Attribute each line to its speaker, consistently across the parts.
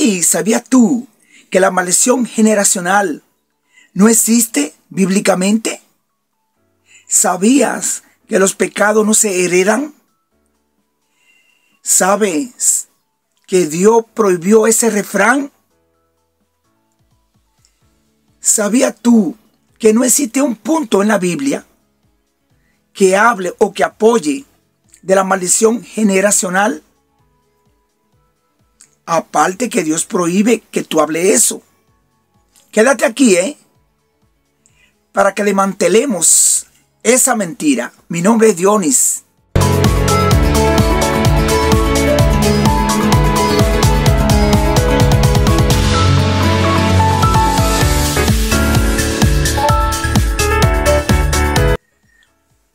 Speaker 1: Hey, ¿sabías tú que la maldición generacional no existe bíblicamente? ¿Sabías que los pecados no se heredan? ¿Sabes que Dios prohibió ese refrán? ¿Sabías tú que no existe un punto en la Biblia que hable o que apoye de la maldición generacional? Aparte que Dios prohíbe que tú hables eso. Quédate aquí, para que desmantelemos esa mentira. Mi nombre es Dionis.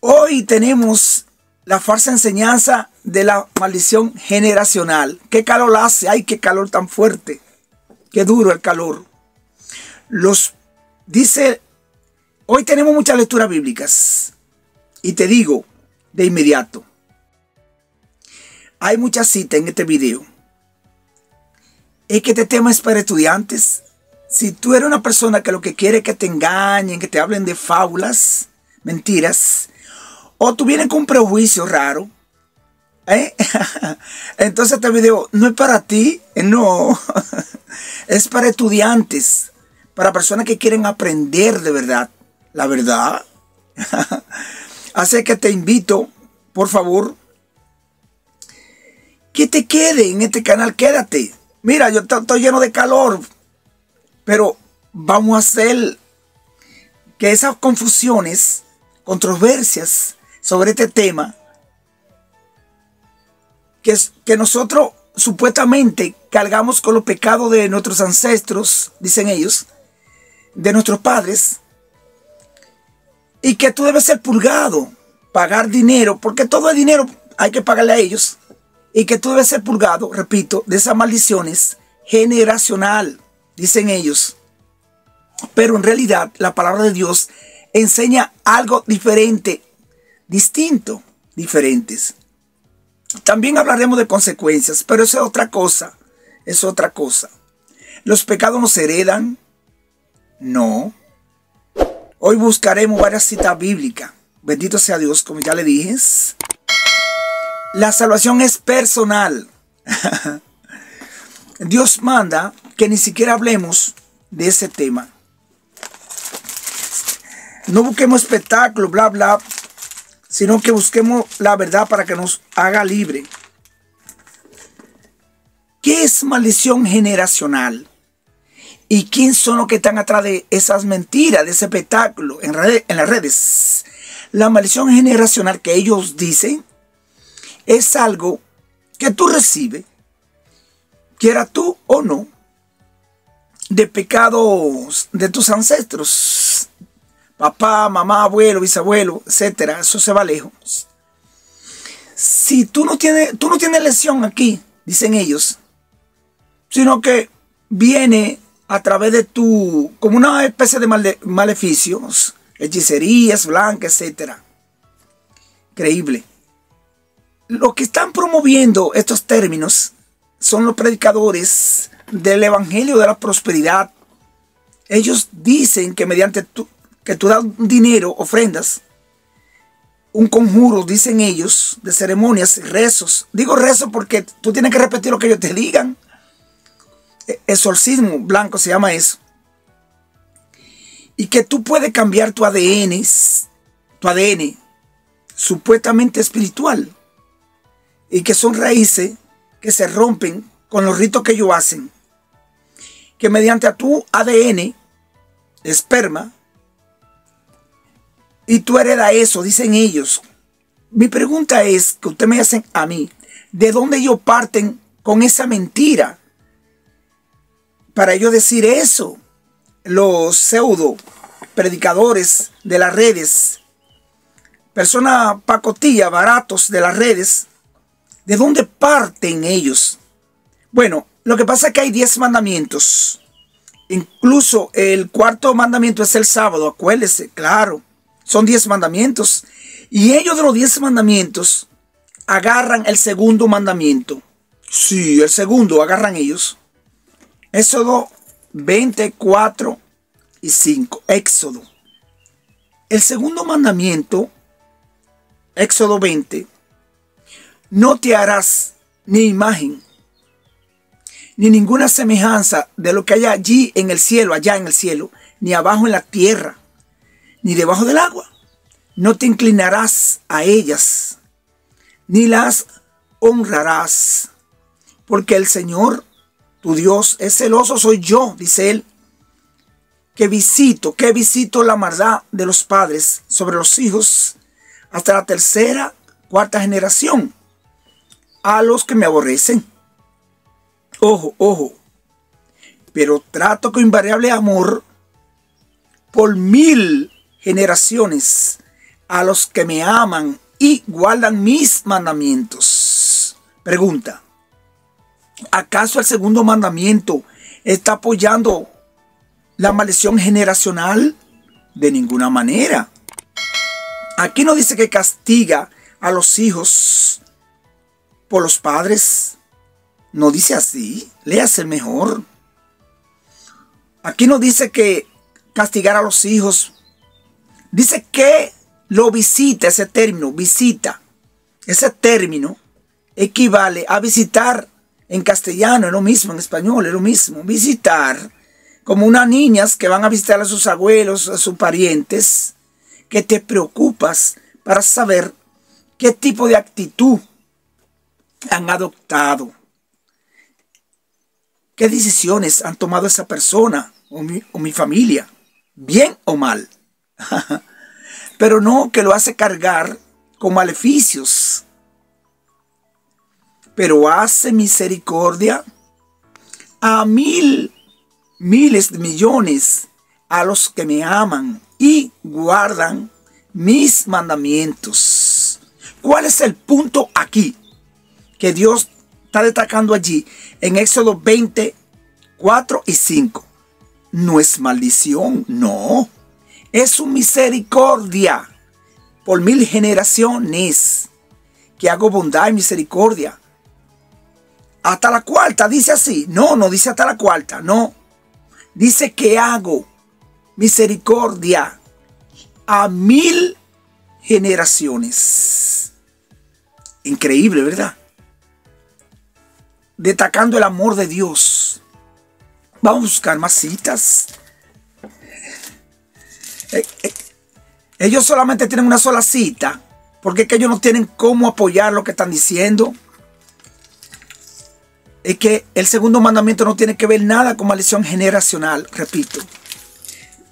Speaker 1: Hoy tenemos la falsa enseñanza de la maldición generacional. ¿Qué calor hace? ¡Ay, qué calor tan fuerte! ¡Qué duro el calor! Hoy tenemos muchas lecturas bíblicas. Y te digo de inmediato, hay muchas citas en este video. Es que este tema es para estudiantes. Si tú eres una persona que lo que quiere es que te engañen, que te hablen de fábulas, mentiras, o tú vienes con un prejuicio raro, entonces este video no es para ti, no, es para estudiantes, para personas que quieren aprender de verdad, la verdad. Así que te invito, por favor, que te quede en este canal, quédate. Mira, yo estoy lleno de calor, pero vamos a hacer que esas confusiones, controversias sobre este tema, que nosotros supuestamente cargamos con los pecados de nuestros ancestros, dicen ellos, de nuestros padres, y que tú debes ser purgado, pagar dinero, porque todo el dinero hay que pagarle a ellos, y que tú debes ser purgado, repito, de esas maldiciones generacional, dicen ellos. Pero en realidad la palabra de Dios enseña algo diferente, distinto, diferentes. También hablaremos de consecuencias, pero eso es otra cosa, es otra cosa. ¿Los pecados no se heredan? No. Hoy buscaremos varias citas bíblicas. Bendito sea Dios, como ya le dije. La salvación es personal. Dios manda que ni siquiera hablemos de ese tema. No busquemos espectáculos, bla, bla, sino que busquemos la verdad para que nos haga libre. ¿Qué es maldición generacional? ¿Y quién son los que están atrás de esas mentiras, de ese espectáculo en las redes? La maldición generacional que ellos dicen es algo que tú recibes, quiera tú o no, de pecados de tus ancestros. Papá, mamá, abuelo, bisabuelo, etcétera. Eso se va lejos. Si tú no tienes lesión aquí, dicen ellos, sino que viene a través de como una especie de maleficios, hechicerías blancas, etcétera. Creíble. Lo que están promoviendo estos términos son los predicadores del evangelio de la prosperidad. Ellos dicen que mediante que tú das dinero, ofrendas, un conjuro, dicen ellos, de ceremonias, rezos. Digo rezos porque tú tienes que repetir lo que ellos te digan. Exorcismo blanco se llama eso. Y que tú puedes cambiar tu ADN supuestamente espiritual. Y que son raíces que se rompen con los ritos que ellos hacen. Que mediante a tu ADN, esperma, y tú heredas eso, dicen ellos. Mi pregunta es, que ustedes me hacen a mí, ¿de dónde ellos parten con esa mentira? Para ellos decir eso, los pseudo predicadores de las redes, personas pacotillas, baratos de las redes, ¿de dónde parten ellos? Bueno, lo que pasa es que hay 10 mandamientos. Incluso el cuarto mandamiento es el sábado, acuérdese, claro. Son 10 mandamientos. Y ellos de los 10 mandamientos agarran el segundo mandamiento. Sí, el segundo agarran ellos. Éxodo 24 y 5. Éxodo. El segundo mandamiento, Éxodo 20. No te harás ni imagen, ni ninguna semejanza de lo que hay allí en el cielo, allá en el cielo, ni abajo en la tierra, ni debajo del agua. No te inclinarás a ellas, ni las honrarás, porque el Señor, tu Dios, es celoso, soy yo, dice él, que visito la maldad de los padres sobre los hijos hasta la tercera, cuarta generación, a los que me aborrecen. Ojo, ojo, pero trato con invariable amor por 1000 generaciones a los que me aman y guardan mis mandamientos. Pregunta: ¿acaso el segundo mandamiento está apoyando la maldición generacional? De ninguna manera. Aquí no dice que castiga a los hijos por los padres. No dice así. Léase mejor. Aquí no dice que castigar a los hijos. Dice que lo visita. Ese término, visita. Ese término equivale a visitar. En castellano es lo mismo, en español es lo mismo. Visitar, como unas niñas que van a visitar a sus abuelos, a sus parientes, que te preocupas para saber qué tipo de actitud han adoptado, qué decisiones han tomado esa persona o mi familia, bien o mal. Pero no que lo hace cargar con maleficios. Pero hace misericordia a miles de millones a los que me aman y guardan mis mandamientos. ¿Cuál es el punto aquí que Dios está destacando allí en Éxodo 20, 4 y 5? No es maldición, no. Es su misericordia por 1000 generaciones que hago bondad y misericordia. Hasta la cuarta, dice así. No, no dice hasta la cuarta, no. Dice que hago misericordia a 1000 generaciones. Increíble, ¿verdad? Destacando el amor de Dios. Vamos a buscar más citas. Ellos solamente tienen una sola cita, porque es que ellos no tienen cómo apoyar lo que están diciendo. Es que el segundo mandamiento no tiene que ver nada con maldición generacional, repito.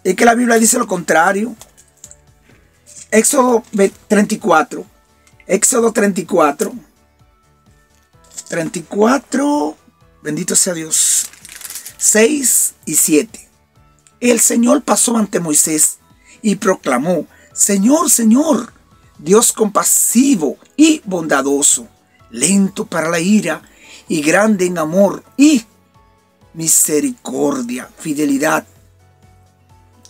Speaker 1: Es que la Biblia dice lo contrario. Éxodo 34. Éxodo 34. 34. Bendito sea Dios. 6 y 7. El Señor pasó ante Moisés y proclamó: Señor, Señor, Dios compasivo y bondadoso, lento para la ira y grande en amor y misericordia, fidelidad,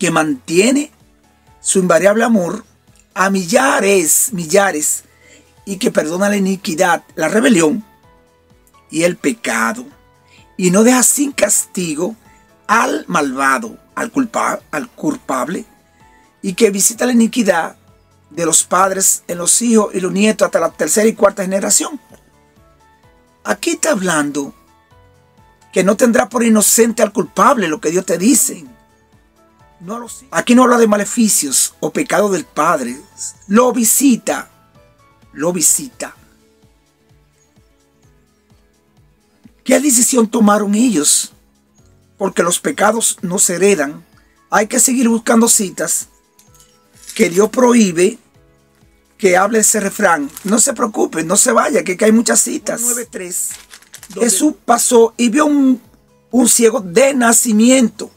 Speaker 1: que mantiene su invariable amor a millares y que perdona la iniquidad, la rebelión y el pecado, y no deja sin castigo al malvado, al culpable, y que visita la iniquidad de los padres en los hijos y los nietos hasta la tercera y cuarta generación. Aquí está hablando que no tendrá por inocente al culpable, lo que Dios te dice. Aquí no habla de maleficios o pecado del Padre. Lo visita. Lo visita. ¿Qué decisión tomaron ellos? Porque los pecados no se heredan. Hay que seguir buscando citas que Dios prohíbe que hable ese refrán. No se preocupen, no se vaya, que hay muchas citas. 9:3. Jesús pasó y vio un ciego de nacimiento.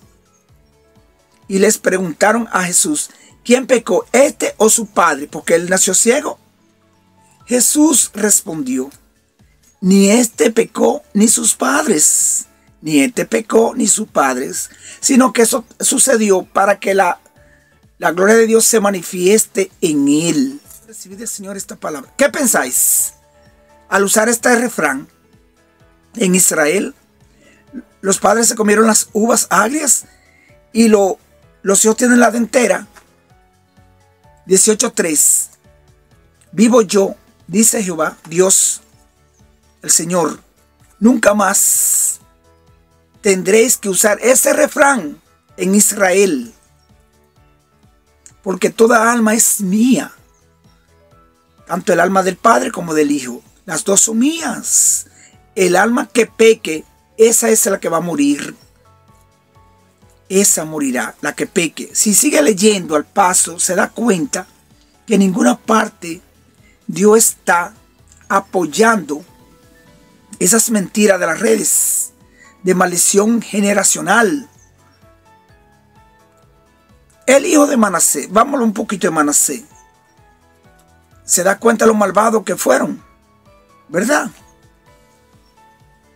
Speaker 1: Y les preguntaron a Jesús: ¿quién pecó, este o su padre, porque él nació ciego? Jesús respondió: ni este pecó ni sus padres, ni este pecó ni sus padres, sino que eso sucedió para que la gloria de Dios se manifieste en él. Recibid del Señor esta palabra. ¿Qué pensáis? Al usar este refrán en Israel, los padres se comieron las uvas agrias y los hijos tienen la dentera. 18:3. Vivo yo, dice Jehová, Dios, el Señor, nunca más tendréis que usar ese refrán en Israel, porque toda alma es mía, tanto el alma del Padre como del Hijo. Las dos son mías. El alma que peque, esa es la que va a morir. Esa morirá, la que peque. Si sigue leyendo al paso, se da cuenta que en ninguna parte Dios está apoyando esas mentiras de las redes de maldición generacional. El hijo de Manasés, vámonos un poquito de Manasés, se da cuenta de lo malvados que fueron, ¿verdad?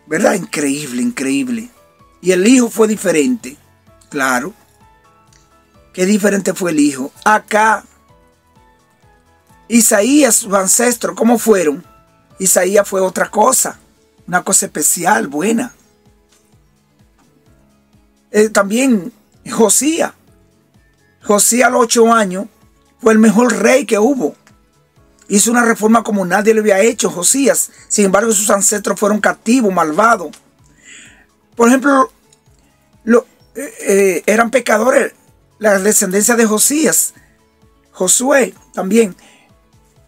Speaker 1: ¿Verdad? Increíble, increíble. Y el hijo fue diferente, claro. Qué diferente fue el hijo. Acá, Isaías, su ancestro, ¿cómo fueron? Isaías fue otra cosa, una cosa especial, buena. También Josías. Josías a los 8 años fue el mejor rey que hubo. Hizo una reforma como nadie le había hecho Josías. Sin embargo, sus ancestros fueron cautivos, malvados. Por ejemplo, eran pecadores la descendencia de Josías. Josué también.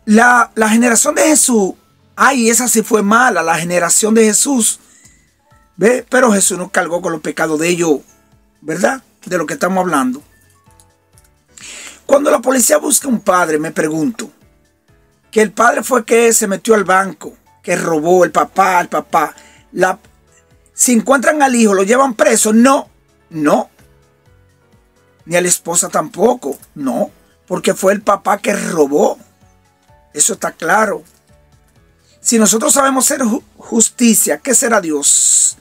Speaker 1: La generación de Jesús, ay, esa sí fue mala, la generación de Jesús. ¿Ve? Pero Jesús no cargó con los pecados de ellos, ¿verdad? De lo que estamos hablando. Cuando la policía busca un padre, me pregunto, que el padre fue que se metió al banco, que robó, el papá. Si encuentran al hijo, ¿lo llevan preso? No. Ni a la esposa tampoco, no. Porque fue el papá que robó. Eso está claro. Si nosotros sabemos hacer justicia, ¿qué será Dios?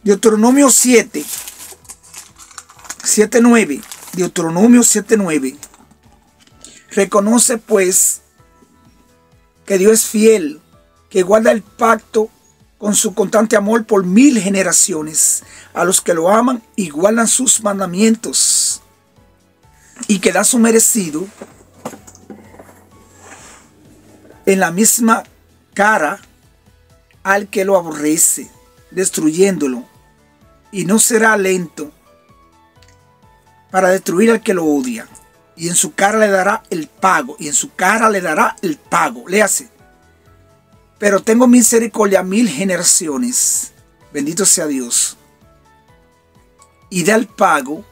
Speaker 1: Deuteronomio 7:9. Deuteronomio 7:9. Reconoce pues que Dios es fiel, que guarda el pacto con su constante amor por 1000 generaciones a los que lo aman y guardan sus mandamientos, y que da su merecido en la misma cara al que lo aborrece, destruyéndolo, y no será lento para destruir al que lo odia, y en su cara le dará el pago, Léase. Pero tengo misericordia a 1000 generaciones, bendito sea Dios, y da el pago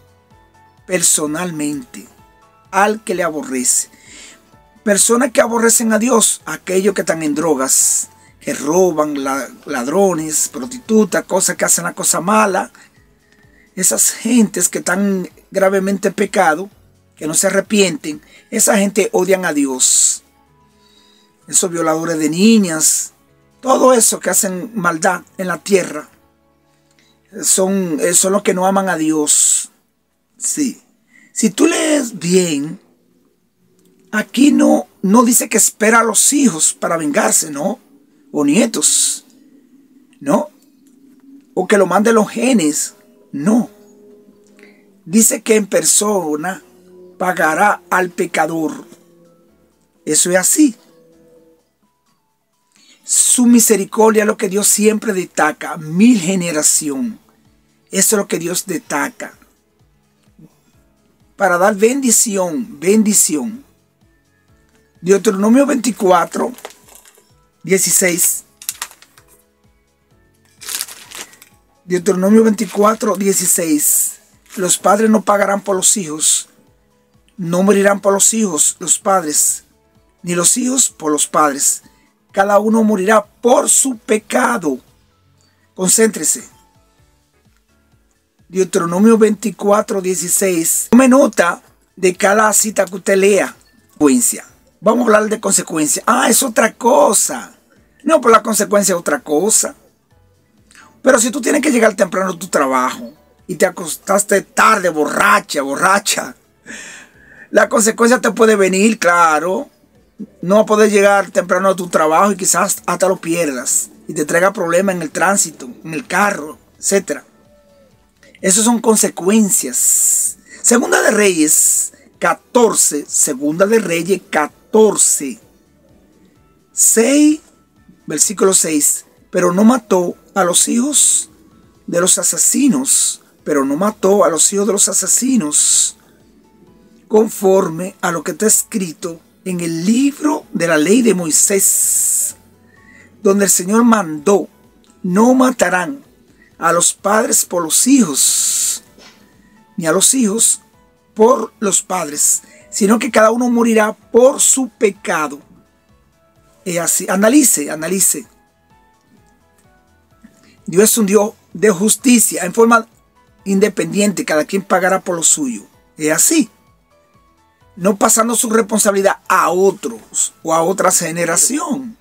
Speaker 1: personalmente al que le aborrece. Personas que aborrecen a Dios, aquellos que están en drogas, que roban, ladrones, prostitutas, cosas que hacen la cosa mala. Esas gentes que están gravemente en pecado, que no se arrepienten, esa gente odian a Dios. Esos violadores de niñas, todo eso que hacen maldad en la tierra, son los que no aman a Dios. Sí. Si tú lees bien, aquí no dice que espera a los hijos para vengarse, ¿no? O nietos, ¿no? O que lo manden los genes, no. Dice que en persona pagará al pecador. Eso es así. Su misericordia es lo que Dios siempre destaca. 1000 generaciones. Eso es lo que Dios destaca. Para dar bendición. Deuteronomio 24:16. Deuteronomio 24:16. Los padres no pagarán por los hijos. No morirán por los hijos, los padres, ni los hijos por los padres. Cada uno morirá por su pecado. Concéntrese. Deuteronomio 24:16. Tome nota de cada cita que usted lea. Vamos a hablar de consecuencia. Es otra cosa. No, pues la consecuencia es otra cosa. Pero si tú tienes que llegar temprano a tu trabajo y te acostaste tarde, borracha, la consecuencia te puede venir, claro. No vas a poder llegar temprano a tu trabajo y quizás hasta lo pierdas y te traiga problemas en el tránsito, en el carro. etc. Esas son consecuencias. Segunda de Reyes 14, Segunda de Reyes 14, 6, versículo 6. Pero no mató a los hijos de los asesinos, conforme a lo que está escrito en el libro de la ley de Moisés, donde el Señor mandó: no matarán a los padres por los hijos, ni a los hijos por los padres, sino que cada uno morirá por su pecado. Y así, analice. Dios es un Dios de justicia, en forma independiente, cada quien pagará por lo suyo. Es así. No pasando su responsabilidad a otros o a otra generación.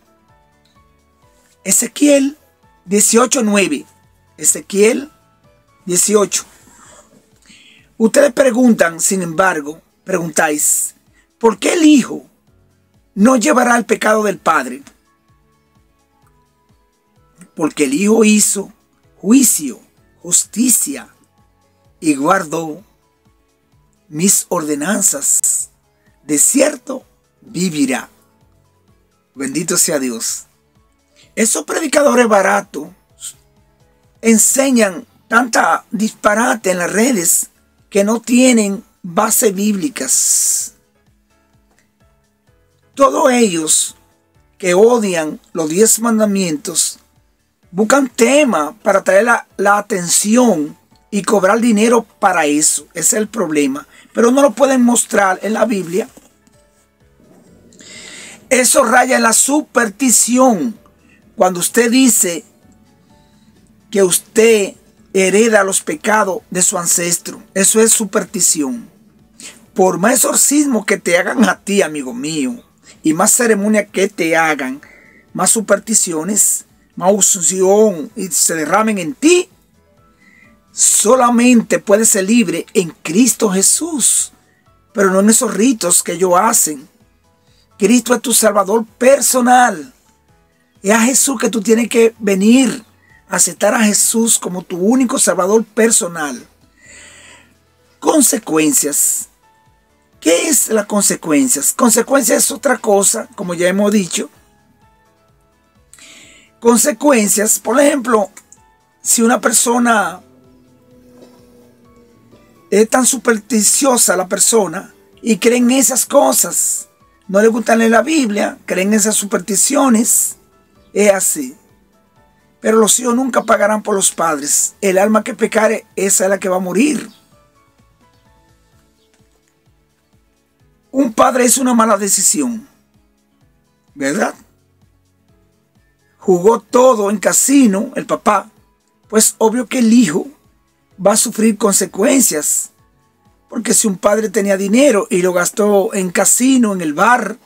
Speaker 1: Ezequiel 18:9. Ezequiel 18. Ustedes preguntan, sin embargo, preguntáis, ¿por qué el Hijo no llevará el pecado del Padre? Porque el Hijo hizo juicio, justicia, y guardó mis ordenanzas. De cierto vivirá. Bendito sea Dios. Esos predicadores baratos enseñan tanta disparate en las redes que no tienen bases bíblicas. Todos ellos que odian los 10 mandamientos buscan tema para traer la atención y cobrar dinero para eso. Ese es el problema. Pero no lo pueden mostrar en la Biblia. Eso raya en la superstición. Cuando usted dice que usted hereda los pecados de su ancestro, eso es superstición. Por más exorcismo que te hagan a ti, amigo mío, y más ceremonia que te hagan, más supersticiones, más unción y se derramen en ti, solamente puedes ser libre en Cristo Jesús, pero no en esos ritos que ellos hacen. Cristo es tu Salvador personal. Es a Jesús que tú tienes que venir, aceptar a Jesús como tu único Salvador personal. Consecuencias. ¿Qué es las consecuencias? Consecuencias es otra cosa, como ya hemos dicho. Consecuencias, por ejemplo, si una persona es tan supersticiosa, la persona, y cree en esas cosas, no le gusta leer la Biblia, creen en esas supersticiones, es así. Pero los hijos nunca pagarán por los padres. El alma que pecare, esa es la que va a morir. Un padre es una mala decisión, ¿verdad? Jugó todo en casino, el papá, pues obvio que el hijo va a sufrir consecuencias. Porque si un padre tenía dinero y lo gastó en casino, en el bar,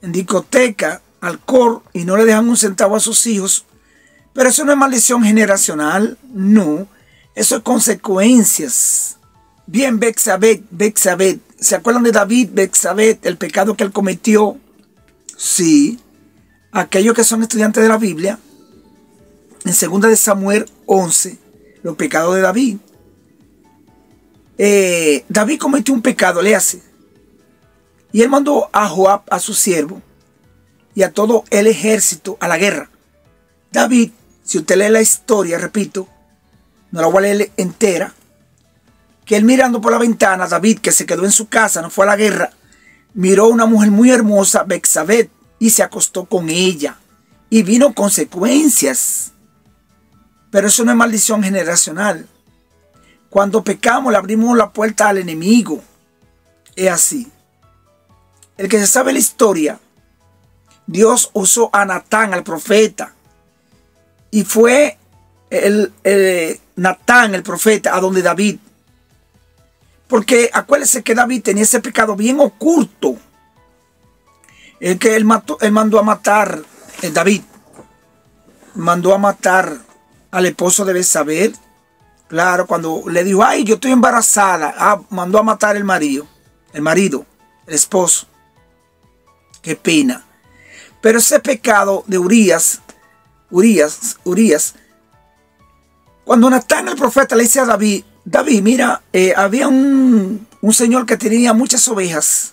Speaker 1: en discoteca, alcohol, y no le dejan un centavo a sus hijos, pero eso no es maldición generacional, no, eso es consecuencias. Bien, Betsabé, ¿se acuerdan de David, Betsabé, el pecado que él cometió? Sí, aquellos que son estudiantes de la Biblia, en 2 de Samuel 11, los pecados de David. David cometió un pecado, le hace. Y él mandó a Joab, a su siervo, y a todo el ejército a la guerra. David, si usted lee la historia, repito, no la voy a leer entera, que él mirando por la ventana, David, que se quedó en su casa, no fue a la guerra, miró a una mujer muy hermosa, Betsabé, y se acostó con ella. Y vino consecuencias. Pero eso no es maldición generacional. Cuando pecamos le abrimos la puerta al enemigo. Es así. El que se sabe la historia, Dios usó a Natán, al profeta. Y fue Natán, el profeta, a donde David. Porque acuérdense que David tenía ese pecado bien oculto. Él mandó a matar, David mandó a matar al esposo de Betsabé. Claro, cuando le dijo, ay, yo estoy embarazada, mandó a matar el marido, el esposo. Qué pena. Pero ese pecado de Urías, Cuando Natán el profeta le dice a David, David, mira, había un señor que tenía muchas ovejas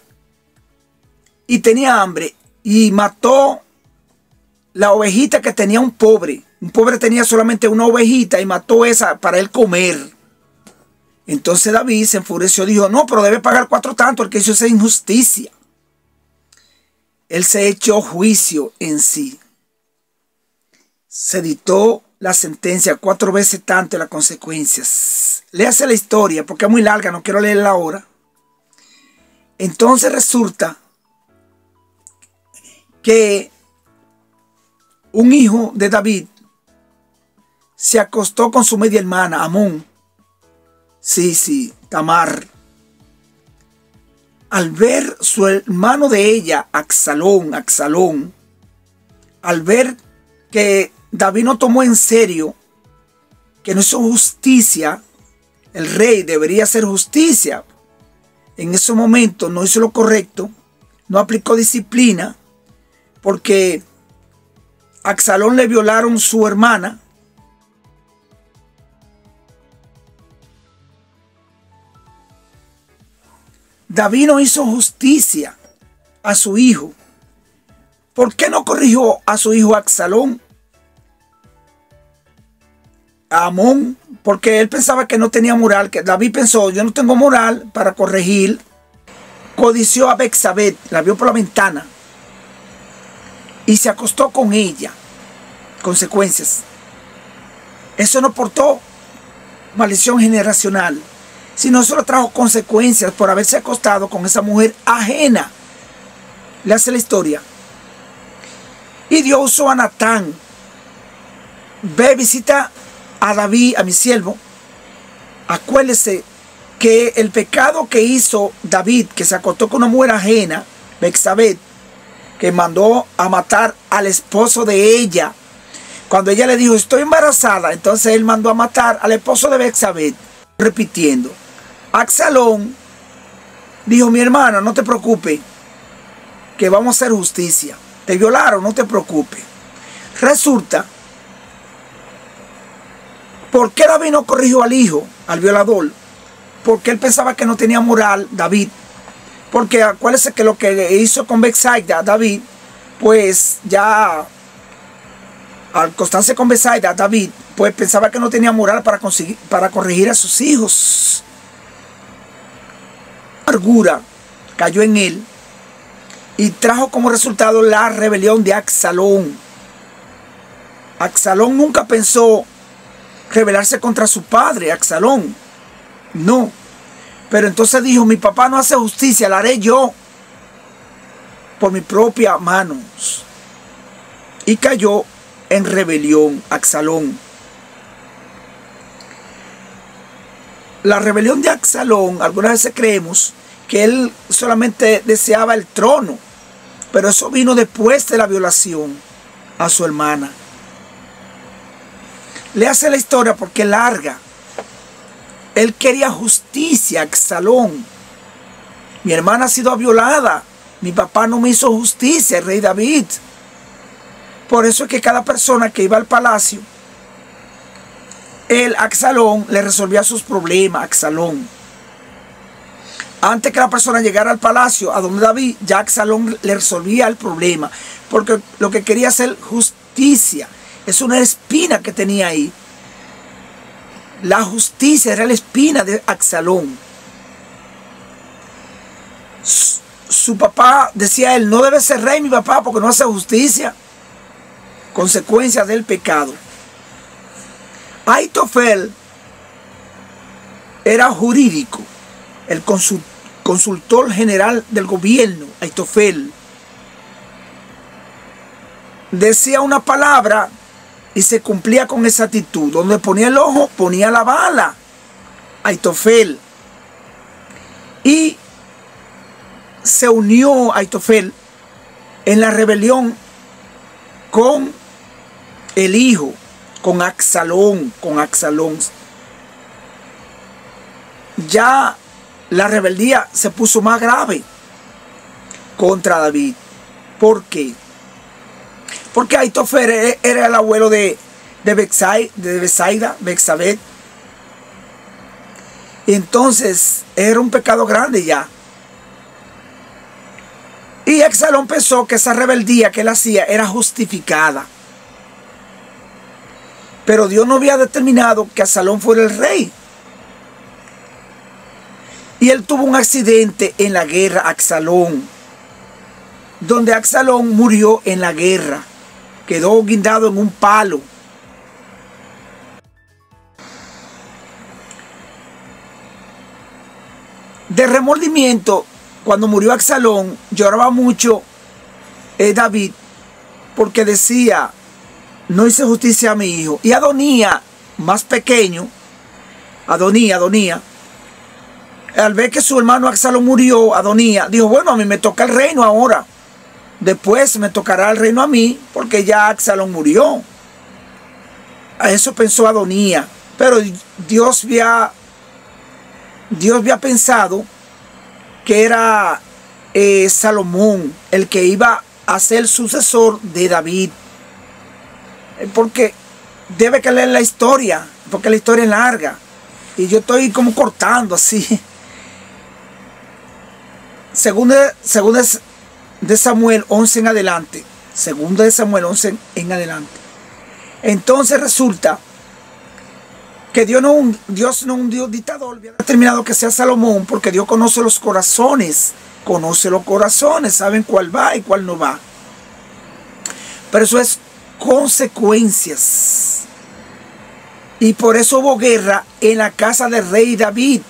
Speaker 1: y tenía hambre y mató la ovejita que tenía un pobre. Un pobre tenía solamente una ovejita y mató esa para él comer. Entonces David se enfureció y dijo, no, pero debe pagar 4 tantos, el que hizo esa injusticia. Él se echó juicio en sí. Se dictó la sentencia 4 veces tanto las consecuencias. Léase la historia porque es muy larga, no quiero leerla ahora. Entonces resulta que un hijo de David se acostó con su media hermana, Amón. Sí, Tamar. Al ver su hermano de ella, Absalón, al ver que David no tomó en serio, que no hizo justicia, el rey debería hacer justicia. En ese momento no hizo lo correcto, no aplicó disciplina, porque a Absalón le violaron su hermana. David no hizo justicia a su hijo. ¿Por qué no corrigió a su hijo Absalón? A Amón, porque él pensaba que no tenía moral, que David pensó, yo no tengo moral para corregir. Codició a Betsabé, la vio por la ventana y se acostó con ella. Consecuencias. Eso no portó maldición generacional, sino solo trajo consecuencias por haberse acostado con esa mujer ajena. Le hace la historia. Y Dios usó a Natán. Ve, visita a David, a mi siervo. Acuérdese que el pecado que hizo David, que se acostó con una mujer ajena, Betsabé, que mandó a matar al esposo de ella. Cuando ella le dijo, estoy embarazada, entonces él mandó a matar al esposo de Betsabé. Repitiendo. Absalón dijo, mi hermano, no te preocupes, que vamos a hacer justicia. Te violaron, no te preocupes. Resulta, ¿por qué David no corrigió al hijo, al violador? Porque él pensaba que no tenía moral, David. Porque acuérdese que lo que hizo con Betsaida, David, pues ya al acostarse con Betsaida, David, pues pensaba que no tenía moral para corregir a sus hijos. La amargura cayó en él y trajo como resultado la rebelión de Absalón. Absalón nunca pensó rebelarse contra su padre, Absalón. No. Pero entonces dijo, mi papá no hace justicia, la haré yo por mis propias manos. Y cayó en rebelión, Absalón. La rebelión de Absalón, algunas veces creemos que él solamente deseaba el trono, pero eso vino después de la violación a su hermana. Le hace la historia porque es larga. Él quería justicia, Absalón. Mi hermana ha sido violada. Mi papá no me hizo justicia, el rey David. Por eso es que cada persona que iba al palacio, Absalón le resolvía sus problemas, Absalón. Antes que la persona llegara al palacio, a donde David, ya Absalón le resolvía el problema. Porque lo que quería hacer justicia. Es una espina que tenía ahí. La justicia era la espina de Absalón. Su papá, decía él, no debe ser rey mi papá porque no hace justicia. Consecuencia del pecado. Aitofel era jurídico, el consultor general del gobierno. Aitofel decía una palabra y se cumplía con exactitud. Donde ponía el ojo, ponía la bala. Aitofel. Y se unió Aitofel en la rebelión con el hijo, con Absalón, Ya la rebeldía se puso más grave contra David. ¿Por qué? Porque Aitofel era el abuelo de Betsabé. Y entonces era un pecado grande ya. Y Absalón pensó que esa rebeldía que él hacía era justificada. Pero Dios no había determinado que Absalón fuera el rey. Y él tuvo un accidente en la guerra, Absalón, donde Absalón murió en la guerra. Quedó guindado en un palo. De remordimiento, cuando murió Absalón, lloraba mucho David, porque decía, no hice justicia a mi hijo. Y Adonía, más pequeño, Adonía, al ver que su hermano Absalón murió, Adonía dijo, bueno, a mí me toca el reino ahora. Después me tocará el reino a mí, porque ya Absalón murió. A eso pensó Adonía. Pero Dios había pensado que era Salomón el que iba a ser el sucesor de David. Porque debe que leer la historia, porque la historia es larga. Y yo estoy como cortando así. Según de Samuel 11 en adelante. Segundo de Samuel 11 en adelante. Entonces resulta que Dios no es un Dios dictador. Había determinado que sea Salomón, porque Dios conoce los corazones. Conoce los corazones, saben cuál va y cuál no va. Pero eso es consecuencias. Y por eso hubo guerra en la casa del rey David.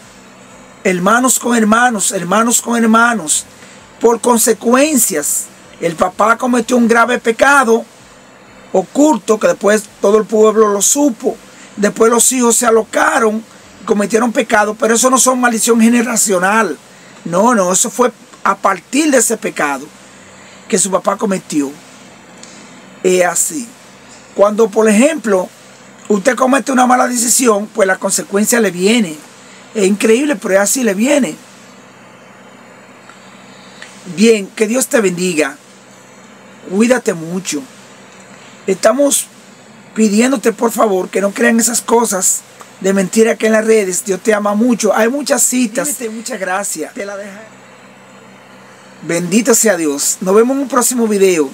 Speaker 1: Hermanos con hermanos, hermanos con hermanos. Por consecuencias. El papá cometió un grave pecado oculto que después todo el pueblo lo supo. Después los hijos se alocaron, cometieron pecado, pero eso no son maldición generacional. No, eso fue a partir de ese pecado que su papá cometió. Es así. Cuando, por ejemplo, usted comete una mala decisión, pues la consecuencia le viene. Es increíble, pero es así, le viene. Bien, que Dios te bendiga. Cuídate mucho. Estamos pidiéndote, por favor, que no crean esas cosas de mentira que en las redes. Dios te ama mucho. Hay muchas citas. Muchas gracias. Bendito sea Dios. Nos vemos en un próximo video.